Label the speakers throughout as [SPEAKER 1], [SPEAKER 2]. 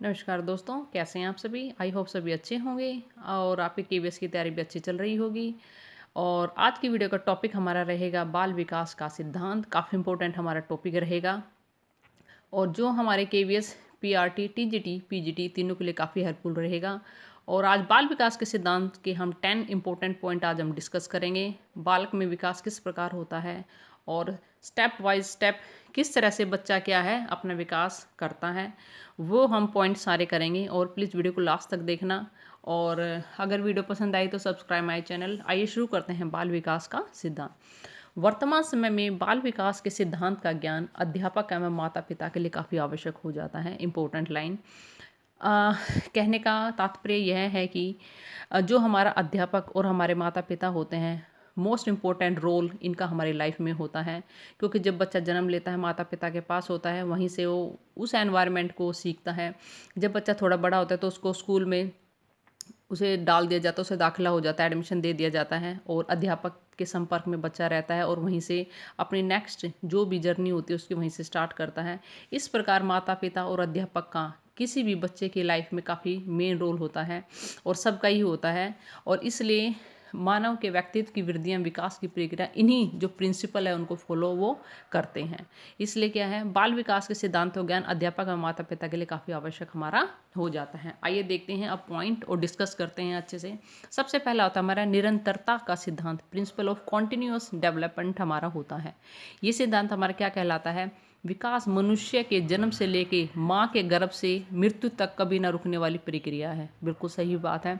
[SPEAKER 1] नमस्कार दोस्तों, कैसे हैं आप सभी? आई होप सभी अच्छे होंगे और आपकी केवीएस की तैयारी भी अच्छी चल रही होगी। और आज की वीडियो का टॉपिक हमारा रहेगा बाल विकास का सिद्धांत। काफ़ी इंपॉर्टेंट हमारा टॉपिक रहेगा और जो हमारे केवीएस, पीआरटी, टीजीटी, पीजीटी तीनों के लिए काफ़ी हेल्पफुल रहेगा। और आज बाल विकास के सिद्धांत के हम 10 इंपॉर्टेंट पॉइंट आज हम डिस्कस करेंगे। बालक में विकास किस प्रकार होता है और स्टेप वाइज स्टेप किस तरह से बच्चा क्या है अपना विकास करता है, वो हम पॉइंट सारे करेंगे। और प्लीज़ वीडियो को लास्ट तक देखना और अगर वीडियो पसंद आई तो सब्सक्राइब माई चैनल। आइए शुरू करते हैं बाल विकास का सिद्धांत। वर्तमान समय में बाल विकास के सिद्धांत का ज्ञान अध्यापक एवं माता पिता के लिए काफ़ी आवश्यक हो जाता है। इम्पोर्टेंट लाइन कहने का तात्पर्य यह है कि जो हमारा अध्यापक और हमारे माता पिता होते हैं, मोस्ट इम्पोर्टेंट रोल इनका हमारी लाइफ में होता है। क्योंकि जब बच्चा जन्म लेता है माता पिता के पास होता है, वहीं से वो उस एनवायरनमेंट को सीखता है। जब बच्चा थोड़ा बड़ा होता है तो उसको स्कूल में उसे डाल दिया जाता है, उसे दाखिला हो जाता है, एडमिशन दे दिया जाता है और अध्यापक के संपर्क में बच्चा रहता है और वहीं से अपनी नेक्स्ट जो भी जर्नी होती है उसकी वहीं से स्टार्ट करता है। इस प्रकार माता पिता और अध्यापक का किसी भी बच्चे की लाइफ में काफ़ी मेन रोल होता है और सबका ही होता है। और इसलिए मानव के व्यक्तित्व की वृद्धि एवं विकास की प्रक्रिया इन्हीं जो प्रिंसिपल है उनको फॉलो वो करते हैं। इसलिए क्या है, बाल विकास के सिद्धांतों ज्ञान अध्यापक और माता पिता के लिए काफ़ी आवश्यक हमारा हो जाता है। आइए देखते हैं अब पॉइंट और डिस्कस करते हैं अच्छे से। सबसे पहला होता है हमारा निरंतरता का सिद्धांत, प्रिंसिपल ऑफ कॉन्टिन्यूअस डेवलपमेंट हमारा होता है। ये सिद्धांत हमारा क्या कहलाता है? विकास मनुष्य के जन्म से लेके माँ के गर्भ से मृत्यु तक कभी ना रुकने वाली प्रक्रिया है। बिल्कुल सही बात है।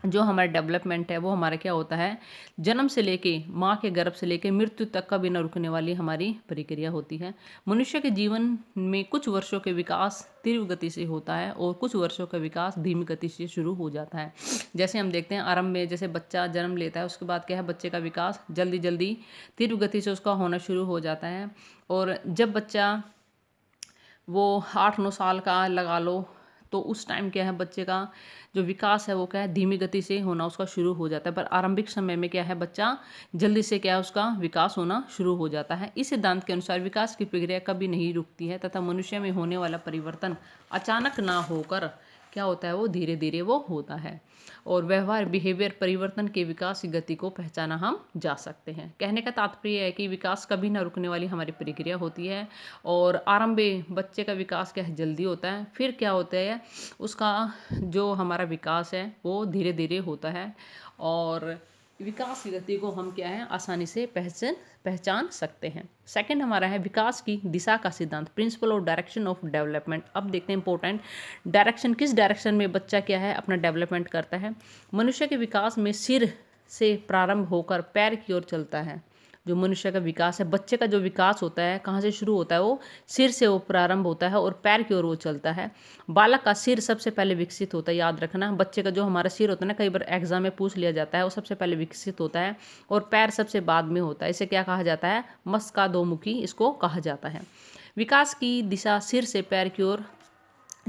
[SPEAKER 1] जो हमारा डेवलपमेंट है वो हमारा क्या होता है, जन्म से लेके माँ के गर्भ से लेके मृत्यु तक का बिना रुकने वाली हमारी प्रक्रिया होती है। मनुष्य के जीवन में कुछ वर्षों के विकास तीव्र गति से होता है और कुछ वर्षों का विकास धीमी गति से शुरू हो जाता है। जैसे हम देखते हैं आरंभ में जैसे बच्चा जन्म लेता है, उसके बाद क्या है, बच्चे का विकास जल्दी जल्दी तीव्र गति से उसका होना शुरू हो जाता है। और जब बच्चा वो 8-9 साल का लगा लो, तो उस टाइम क्या है, बच्चे का जो विकास है वो क्या है, धीमी गति से होना उसका शुरू हो जाता है। पर आरंभिक समय में क्या है, बच्चा जल्दी से क्या है, उसका विकास होना शुरू हो जाता है। इस सिद्धांत के अनुसार विकास की प्रक्रिया कभी नहीं रुकती है तथा मनुष्य में होने वाला परिवर्तन अचानक ना होकर क्या होता है, वो धीरे धीरे वो होता है। और व्यवहार बिहेवियर परिवर्तन के विकास की गति को पहचाना हम जा सकते हैं। कहने का तात्पर्य है कि विकास कभी ना रुकने वाली हमारी प्रक्रिया होती है। और आरंभ में बच्चे का विकास क्या है, जल्दी होता है, फिर क्या होता है, उसका जो हमारा विकास है वो धीरे धीरे होता है। और विकास की गति को हम क्या है, आसानी से पहचान सकते हैं। सेकंड हमारा है विकास की दिशा का सिद्धांत, principle of direction of development. अब देखते हैं इंपॉर्टेंट डायरेक्शन, किस डायरेक्शन में बच्चा क्या है अपना डेवलपमेंट करता है। मनुष्य के विकास में सिर से प्रारंभ होकर पैर की ओर चलता है। जो मनुष्य का विकास है, बच्चे का जो विकास होता है कहाँ से शुरू होता है, वो सिर से वो प्रारंभ होता है और पैर की ओर वो चलता है। बालक का सिर सबसे पहले विकसित होता है, याद रखना। बच्चे का जो हमारा सिर होता है ना, कई बार एग्जाम में पूछ लिया जाता है, वो सबसे पहले विकसित होता है और पैर सबसे बाद में होता है। इसे क्या कहा जाता है, मस्कादोमुखी इसको कहा जाता है। विकास की दिशा सिर से पैर की ओर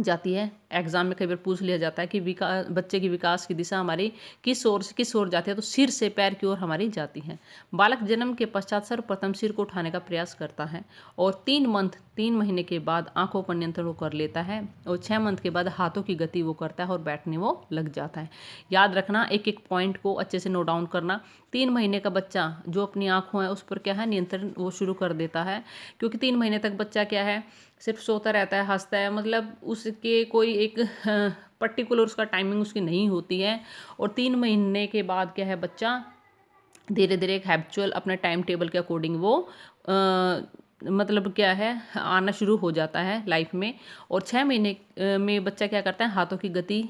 [SPEAKER 1] जाती है। एग्जाम में कई बार पूछ लिया जाता है कि बच्चे की विकास की दिशा हमारी किस ओर जाती है, तो सिर से पैर की ओर हमारी जाती है। बालक जन्म के पश्चात सर्वप्रथम सिर को उठाने का प्रयास करता है और 3 महीने के बाद आंखों पर नियंत्रण वो कर लेता है और 6 मंथ के बाद हाथों की गति वो करता है और बैठने वो लग जाता है। याद रखना, एक एक पॉइंट को अच्छे से नोट डाउन करना। 3 महीने का बच्चा जो अपनी आंखों है उस पर क्या है, नियंत्रण वो शुरू कर देता है। क्योंकि 3 महीने तक बच्चा क्या है, सिर्फ सोता रहता है, हंसता है, मतलब उसके कोई एक पर्टिकुलर उसका टाइमिंग उसकी नहीं होती है। और 3 महीने के बाद क्या है, बच्चा धीरे धीरे एक हैबिचुअल अपने टाइम टेबल के अकॉर्डिंग वो मतलब क्या है, आना शुरू हो जाता है लाइफ में। और 6 महीने में बच्चा क्या करता है, हाथों की गति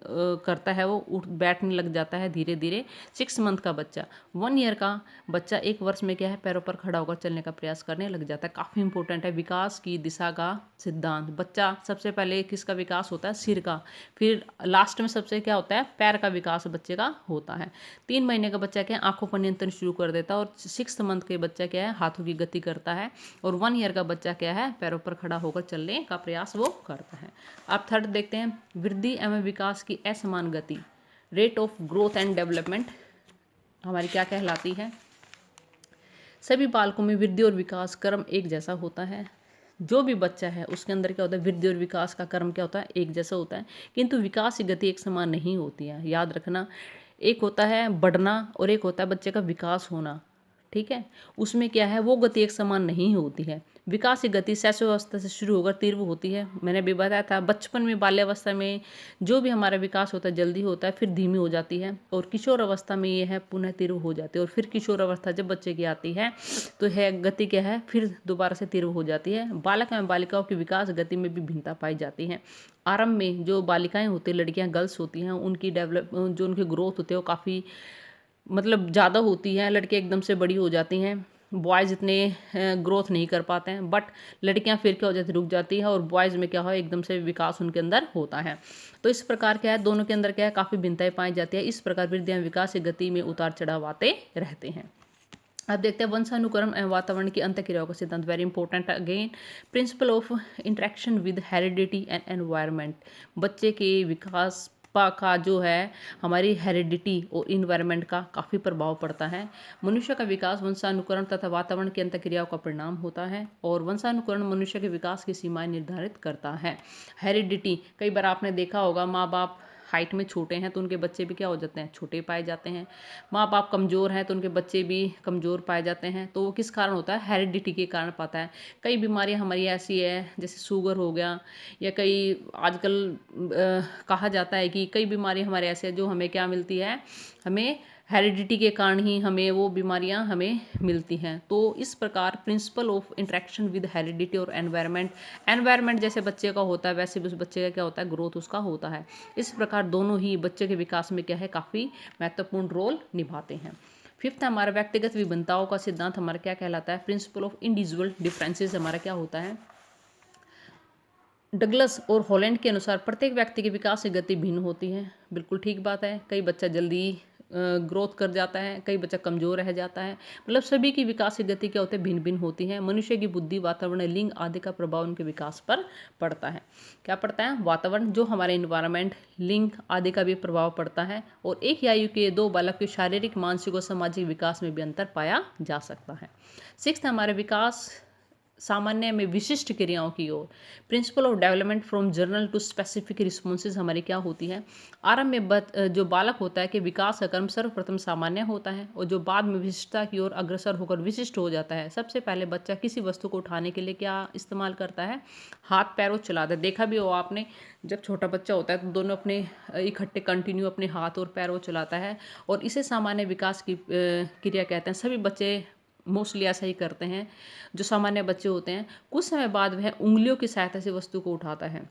[SPEAKER 1] करता है, वो उठ बैठने लग जाता है धीरे धीरे। 6 मंथ का बच्चा, 1 ईयर का बच्चा 1 वर्ष में क्या है, पैरों पर खड़ा होकर चलने का प्रयास करने लग जाता है। काफ़ी इंपॉर्टेंट है विकास की दिशा का सिद्धांत। बच्चा सबसे पहले किसका विकास होता है, सिर का, फिर लास्ट में सबसे क्या होता है, पैर का विकास बच्चे का होता है। 3 महीने का बच्चा क्या है, आंखों पर नियंत्रण शुरू कर देता है और 6 मंथ के बच्चा क्या है, हाथों की गति करता है। और 1 ईयर का बच्चा क्या है, पैरों पर खड़ा होकर चलने का प्रयास वो करता है। अब थर्ड देखते हैं, वृद्धि एवं विकास की असमान गति, rate of growth and development हमारी क्या कहलाती है। सभी बालकों में वृद्धि और विकास क्रम एक जैसा होता है। जो भी बच्चा है उसके अंदर क्या होता है, वृद्धि और विकास का क्रम क्या होता है, एक जैसा होता है, किंतु विकास की गति एक समान नहीं होती है। याद रखना, एक होता है बढ़ना और एक होता है बच्चे का विकास होना। ठीक है, उसमें क्या है, वो गति एक समान नहीं होती है। विकास की गति शैशवावस्था से शुरू होकर तीव्र होती है। मैंने अभी बताया था, बचपन में बाल्यावस्था में जो भी हमारा विकास होता है जल्दी होता है, फिर धीमी हो जाती है, और किशोर अवस्था में ये है पुनः तीव्र हो जाती है, और फिर किशोर अवस्था जब बच्चे की आती है तो है गति क्या है, फिर दोबारा से तीव्र हो जाती है। बालक एवं बालिकाओं की विकास गति में भी भिन्नता पाई जाती है। आरंभ में जो बालिकाएं होती हैं, लड़कियां गर्ल्स होती हैं, उनकी जो उनकी ग्रोथ होती है वो काफ़ी मतलब ज़्यादा होती है। लड़कियां एकदम से बड़ी हो जाती हैं, बॉयज़ इतने ग्रोथ नहीं कर पाते हैं, बट लड़कियां फिर क्या हो जाती, रुक जाती है, और बॉयज़ में क्या हो, एकदम से विकास उनके अंदर होता है। तो इस प्रकार क्या है, दोनों के अंदर क्या है, काफ़ी भिन्नताएं पाई जाती है। इस प्रकार वृद्धि एवं विकास की गति में उतार चढ़ाव आते रहते हैं। अब देखते हैं वंशानुक्रम एवं वातावरण की अंतःक्रियाओं का सिद्धांत। Very important again, principle of interaction with heredity and environment. बच्चे के विकास का जो है हमारी हेरिडिटी और इन्वायरमेंट का काफ़ी प्रभाव पड़ता है। मनुष्य का विकास वंशानुकरण तथा वातावरण की अंतःक्रियाओं का परिणाम होता है, और वंशानुकरण मनुष्य के विकास की सीमाएं निर्धारित करता है। हेरिडिटी, कई बार आपने देखा होगा, माँ बाप हाइट में छोटे हैं तो उनके बच्चे भी क्या हो जाते हैं, छोटे पाए जाते हैं। माँ बाप कमज़ोर हैं तो उनके बच्चे भी कमज़ोर पाए जाते हैं। तो वो किस कारण होता है, हेरिडिटी के कारण पाता है। कई बीमारियां हमारी ऐसी है, जैसे शुगर हो गया, या कई आजकल कहा जाता है कि कई बीमारियां हमारे ऐसे हैं जो हमें क्या मिलती है, हमें हेरिडिटी के कारण ही हमें वो बीमारियां हमें मिलती हैं। तो इस प्रकार principle of interaction with heredity और एनवायरनमेंट, एनवायरनमेंट जैसे बच्चे का होता है वैसे भी उस बच्चे का क्या होता है, ग्रोथ उसका होता है। इस प्रकार दोनों ही बच्चे के विकास में क्या है, काफ़ी महत्वपूर्ण रोल निभाते हैं। फिफ्थ हमारा व्यक्तिगत विभिन्नताओं का सिद्धांत हमारा क्या कहलाता है, प्रिंसिपल ऑफ इंडिविजुअल डिफरेंसेस हमारा क्या होता है। डगलस और हॉलैंड के अनुसार प्रत्येक व्यक्ति की विकास की गति भिन्न होती है। बिल्कुल ठीक बात है, कई बच्चा जल्दी ग्रोथ कर जाता है, कई बच्चा कमज़ोर रह जाता है। मतलब सभी की विकास की गति क्या होती है, भिन्न भिन्न होती है। मनुष्य की बुद्धि, वातावरण, लिंग आदि का प्रभाव उनके विकास पर पड़ता है। क्या पड़ता है, वातावरण, जो हमारे इन्वायरमेंट, लिंग आदि का भी प्रभाव पड़ता है। और एक ही आयु के दो बालक के शारीरिक, मानसिक और सामाजिक विकास में भी अंतर पाया जा सकता है। सिक्स्थ हमारे विकास सामान्य में विशिष्ट क्रियाओं की ओर, principle of development from general to specific responses हमारी क्या होती है। आरंभ में जो बालक होता है कि विकास का क्रम सर्वप्रथम सामान्य होता है, और जो बाद में विशिष्टता की ओर अग्रसर होकर विशिष्ट हो जाता है। सबसे पहले बच्चा किसी वस्तु को उठाने के लिए क्या इस्तेमाल करता है, हाथ पैरों चलाता है। देखा भी हो आपने, जब छोटा बच्चा होता है तो दोनों अपने इकट्ठे कंटिन्यू अपने हाथ और पैरों चलाता है, और इसे सामान्य विकास की क्रिया कहते हैं। सभी बच्चे मोस्टली ऐसा ही करते हैं। जो सामान्य बच्चे होते हैं, कुछ समय बाद वह उंगलियों की सहायता से वस्तु को उठाता है,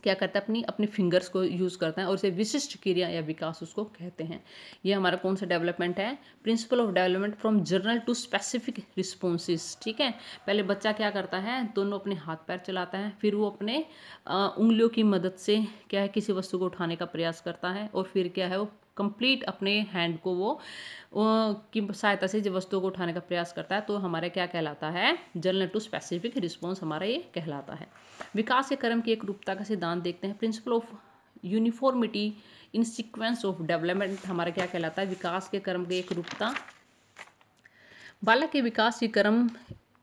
[SPEAKER 1] क्या करता है, अपनी अपनी फिंगर्स को यूज़ करता है, और इसे विशिष्ट क्रिया या विकास उसको कहते हैं। ये हमारा कौन सा डेवलपमेंट है, principle of development from general to specific responses. ठीक है, पहले बच्चा क्या करता है, दोनों अपने हाथ पैर चलाता है, फिर वो अपने उंगलियों की मदद से क्या है, किसी वस्तु को उठाने का प्रयास करता है, और फिर क्या है, वो कंप्लीट अपने हैंड को वो की सहायता से जब वस्तुओं को उठाने का प्रयास करता है, तो हमारा क्या कहलाता है, जर्नल टू स्पेसिफिक रिस्पॉन्स हमारा ये कहलाता है। विकास के क्रम की एक रूपता का सिद्धांत देखते हैं, principle of uniformity in sequence of development हमारा क्या कहलाता है, विकास के क्रम की एक रूपता। बालक के विकास की क्रम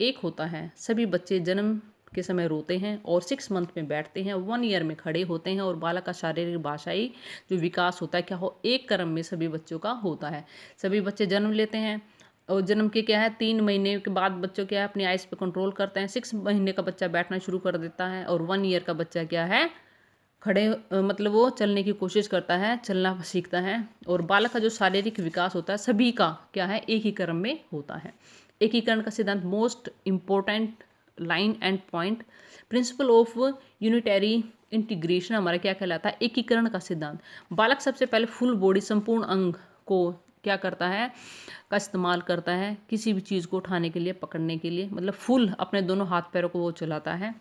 [SPEAKER 1] एक होता है। सभी बच्चे जन्म के समय रोते हैं और 6 मंथ में बैठते हैं, 1 ईयर में खड़े होते हैं, और बालक का शारीरिक भाषाई जो विकास होता है क्या हो, एक क्रम में सभी बच्चों का होता है। सभी बच्चे जन्म लेते हैं, और जन्म के क्या है 3 महीने के बाद बच्चों क्या है, अपनी आइज़ पे कंट्रोल करते हैं। 6 महीने का बच्चा बैठना शुरू कर देता है, और 1 ईयर का बच्चा क्या है, खड़े मतलब वो चलने की कोशिश करता है, चलना सीखता है। और बालक का जो शारीरिक विकास होता है सभी का क्या है, एक ही क्रम में होता है। एकीकरण का सिद्धांत, most important line and point, principle of unitary integration हमारा क्या कहलाता है, एकीकरण का सिद्धांत। बालक सबसे पहले फुल बॉडी, संपूर्ण अंग को क्या करता है, का इस्तेमाल करता है किसी भी चीज़ को उठाने के लिए, पकड़ने के लिए, मतलब फुल अपने दोनों हाथ पैरों को वो चलाता है।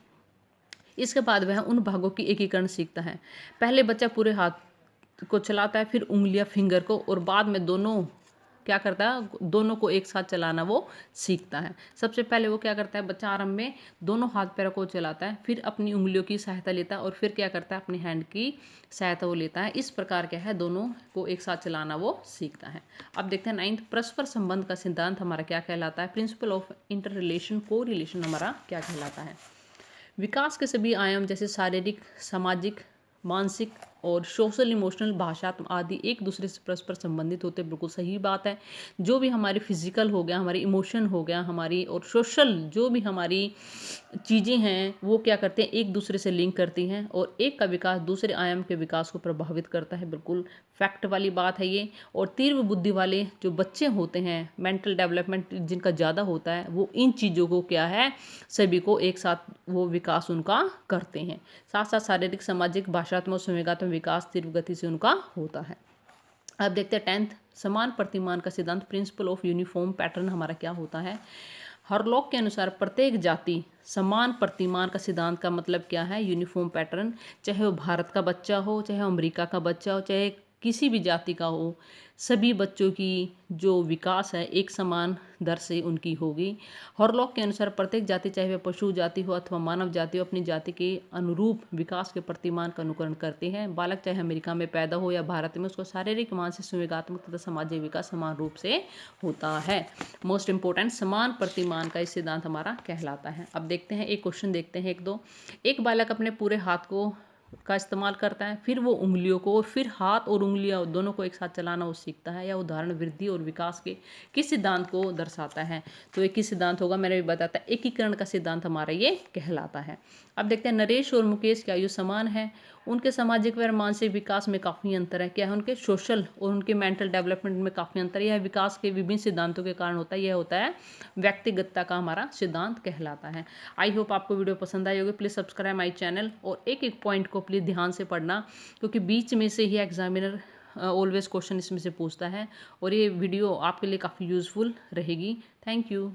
[SPEAKER 1] इसके बाद वह उन भागों की एकीकरण सीखता है। पहले बच्चा पूरे हाथ को चलाता है, फिर उंगलियां, फिंगर को, और बाद में दोनों क्या करता है, दोनों को एक साथ चलाना वो सीखता है। सबसे पहले वो क्या करता है, बच्चा आरंभ में दोनों हाथ पैरों को चलाता है, फिर अपनी उंगलियों की सहायता लेता है, और फिर क्या करता है, अपने हैंड की सहायता वो लेता है। इस प्रकार क्या है, दोनों को एक साथ चलाना वो सीखता है। अब देखते हैं 9th, परस्पर संबंध का सिद्धांत हमारा क्या कहलाता है, प्रिंसिपल ऑफ इंटर रिलेशन को रिलेशन हमारा क्या कहलाता है। विकास के सभी आयाम जैसे शारीरिक, सामाजिक, मानसिक और सोशल, इमोशनल, भाषात्मक आदि एक दूसरे से परस्पर संबंधित होते हैं। बिल्कुल सही बात है। जो भी हमारी फिजिकल हो गया, हमारी इमोशन हो गया, हमारी और सोशल जो भी हमारी चीज़ें हैं वो क्या करते हैं, एक दूसरे से लिंक करती हैं और एक का विकास दूसरे आयाम के विकास को प्रभावित करता है। बिल्कुल फैक्ट वाली बात है ये। और तीव्र बुद्धि वाले जो बच्चे होते हैं, मेंटल डेवलपमेंट जिनका ज़्यादा होता है, वो इन चीज़ों को क्या है, सभी को एक साथ वो विकास उनका करते हैं। साथ साथ शारीरिक, सामाजिक, भाषात्मक, संवेगात्मक विकास तीव्र गति से उनका होता है। अब देखते हैं 10th, समान प्रतिमान का सिद्धांत, प्रिंसिपल ऑफ यूनिफॉर्म पैटर्न हमारा क्या होता है। हरलॉक के अनुसार प्रत्येक जाति समान प्रतिमान का सिद्धांत का मतलब क्या है, यूनिफॉर्म पैटर्न। चाहे वो भारत का बच्चा हो, चाहे अमेरिका का बच्चा हो, चाहे किसी भी जाति का हो, सभी बच्चों की जो विकास है एक समान दर से उनकी होगी। हॉरलॉक के अनुसार प्रत्येक जाति, चाहे वह पशु जाति हो अथवा मानव जाति हो, अपनी जाति के अनुरूप विकास के प्रतिमान का अनुकरण करते हैं। बालक चाहे अमेरिका में पैदा हो या भारत में, उसको शारीरिक, मानसिक, संवेगात्मक तथा सामाजिक विकास समान रूप से होता है। मोस्ट इंपॉर्टेंट समान प्रतिमान का इस सिद्धांत हमारा कहलाता है। अब देखते हैं एक क्वेश्चन, देखते हैं एक दो। एक बालक अपने पूरे हाथ को का इस्तेमाल करता है, फिर वो उंगलियों को, फिर हाथ और उंगलियां दोनों को एक साथ चलाना वो सीखता है। यह उदाहरण वृद्धि और विकास के किस सिद्धांत को दर्शाता है। तो एक किस सिद्धांत होगा, मैंने भी बताया था, एकीकरण का सिद्धांत हमारा ये कहलाता है। अब देखते हैं नरेश और मुकेश की आयु समान है, उनके सामाजिक व मानसिक विकास में काफ़ी अंतर है। क्या है, उनके सोशल और उनके मेंटल डेवलपमेंट में काफ़ी अंतर है। यह विकास के विभिन्न सिद्धांतों के कारण होता है। यह होता है व्यक्तिगतता का हमारा सिद्धांत कहलाता है। आई होप आपको वीडियो पसंद आई होगी। प्लीज़ सब्सक्राइब माई चैनल और एक एक पॉइंट को प्लीज़ ध्यान से पढ़ना, क्योंकि बीच में से ही एग्जामिनर ऑलवेज क्वेश्चन इसमें से पूछता है और ये वीडियो आपके लिए काफ़ी यूज़फुल रहेगी। Thank you.